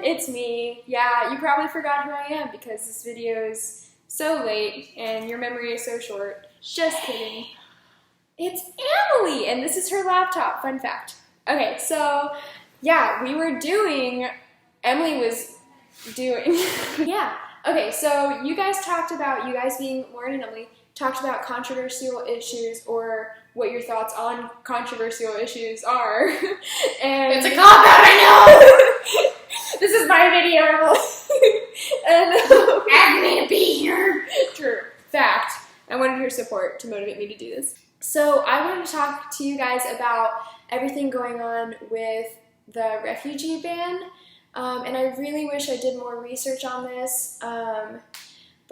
it's me. Yeah, you probably forgot who I am because this video is so late and your memory is so short. Just kidding. It's Emily, and this is her laptop. Fun fact. Okay, so yeah, Emily was doing, yeah. Okay, so you guys being Lauren and Emily, talked about controversial issues or what your thoughts on controversial issues are. And it's a cop-out, I know! This is my video. And ask me to be here. True. Fact. I wanted your support to motivate me to do this. So I wanted to talk to you guys about everything going on with the refugee ban. And I really wish I did more research on this, but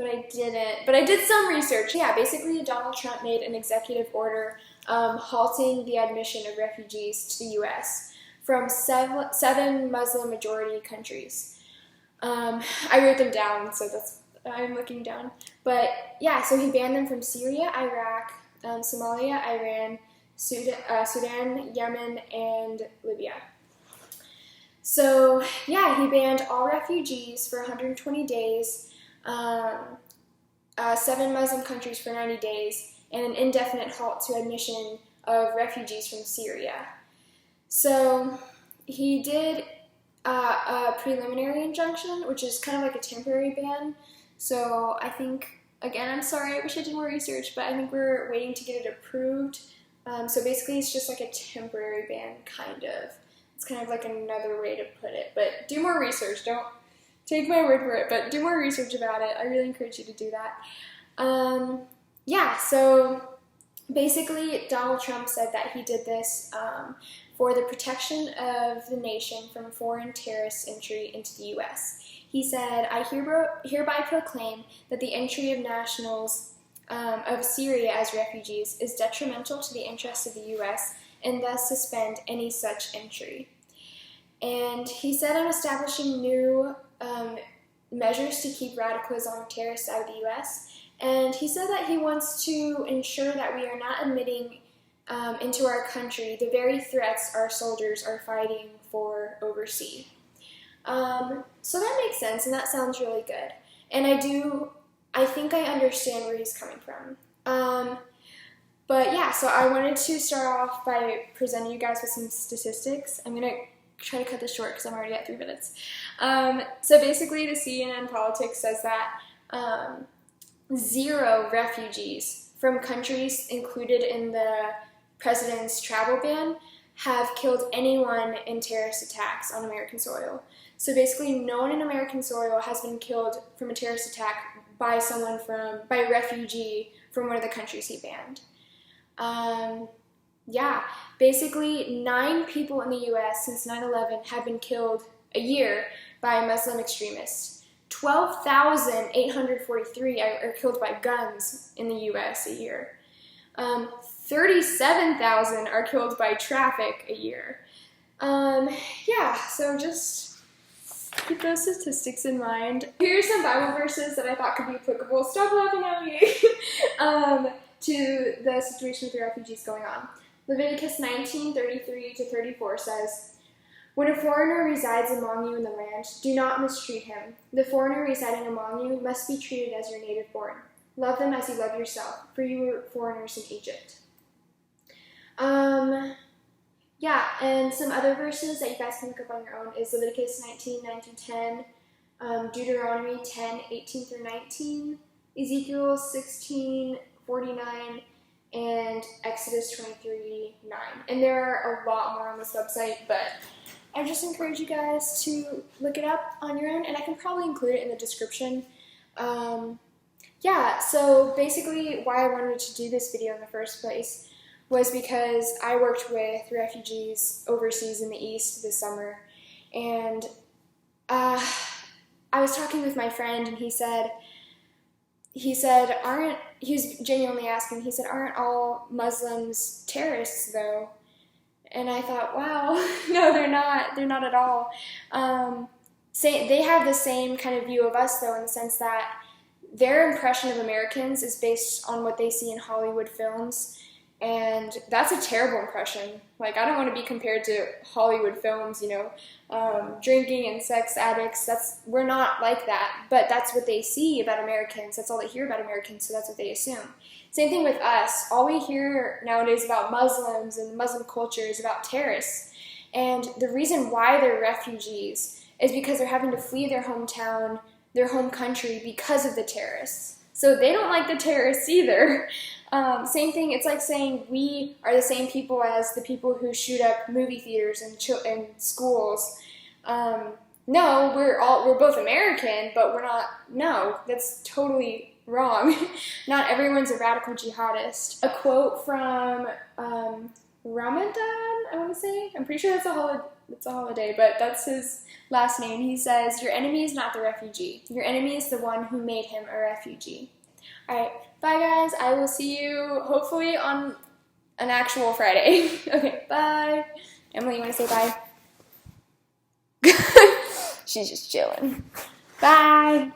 I didn't. But I did some research. Yeah, basically Donald Trump made an executive order halting the admission of refugees to the U.S. from seven Muslim-majority countries. I wrote them down, so I'm looking down. But yeah, so he banned them from Syria, Iraq, Somalia, Iran, Sudan, Yemen, and Libya. So yeah, he banned all refugees for 120 days, 7 Muslim countries for 90 days, and an indefinite halt to admission of refugees from Syria. So he did a preliminary injunction, which is kind of like a temporary ban. So I think, again, I'm sorry, I wish I did more research, but I think we're waiting to get it approved. So basically it's just like a temporary ban, kind of. It's kind of like another way to put it, but do more research. Don't take my word for it, but do more research about it. I really encourage you to do that. Yeah, so basically Donald Trump said that he did this for the protection of the nation from foreign terrorist entry into the U.S. He said, I hereby proclaim that the entry of nationals of Syria as refugees is detrimental to the interests of the U.S., and thus suspend any such entry. And he said, I'm establishing new measures to keep radical Islamic terrorists out of the U.S., and he said that he wants to ensure that we are not admitting into our country the very threats our soldiers are fighting for overseas. So that makes sense, and that sounds really good. And I think I understand where he's coming from. But yeah, so I wanted to start off by presenting you guys with some statistics. I'm going to try to cut this short because I'm already at 3 minutes. So basically, the CNN Politics says that 0 refugees from countries included in the president's travel ban have killed anyone in terrorist attacks on American soil. So basically, no one in American soil has been killed from a terrorist attack by a refugee from one of the countries he banned. Yeah, basically 9 people in the U.S. since 9/11 have been killed a year by Muslim extremists. 12,843 are killed by guns in the U.S. a year. 37,000 are killed by traffic a year. Yeah, so just keep those statistics in mind. Here's some Bible verses that I thought could be applicable. Stop laughing at me. To the situation with the refugees going on. Leviticus 19:33-34 says, when a foreigner resides among you in the land, do not mistreat him. The foreigner residing among you must be treated as your native born. Love them as you love yourself, for you were foreigners in Egypt. Yeah, and some other verses that you guys can look up on your own is Leviticus 19:9-10, Deuteronomy 10:18-19, Ezekiel 16:49, and Exodus 23:9. And there are a lot more on this website, but I just encourage you guys to look it up on your own, and I can probably include it in the description. Yeah, so basically why I wanted to do this video in the first place was because I worked with refugees overseas in the East this summer, and I was talking with my friend, and he was genuinely asking, he said, aren't all Muslims terrorists though? And I thought, wow, no, they're not at all. They have the same kind of view of us though, in the sense that their impression of Americans is based on what they see in Hollywood films And that's a terrible impression. Like, I don't want to be compared to Hollywood films, drinking and sex addicts. We're not like that, but that's what they see about Americans. That's all they hear about Americans, so that's what they assume. Same thing with us. All we hear nowadays about Muslims and Muslim culture is about terrorists. And the reason why they're refugees is because they're having to flee their hometown, their home country, because of the terrorists. So they don't like the terrorists either. Same thing, it's like saying we are the same people as the people who shoot up movie theaters and schools. No, we're both American, but we're not. No, that's totally wrong. Not everyone's a radical jihadist. A quote from Ramadan, I want to say. I'm pretty sure that's a holiday, but that's his last name. He says, "Your enemy is not the refugee. Your enemy is the one who made him a refugee." All right, bye guys. I will see you hopefully on an actual Friday. Okay, bye. Emily, you want to say bye? She's just chilling. Bye.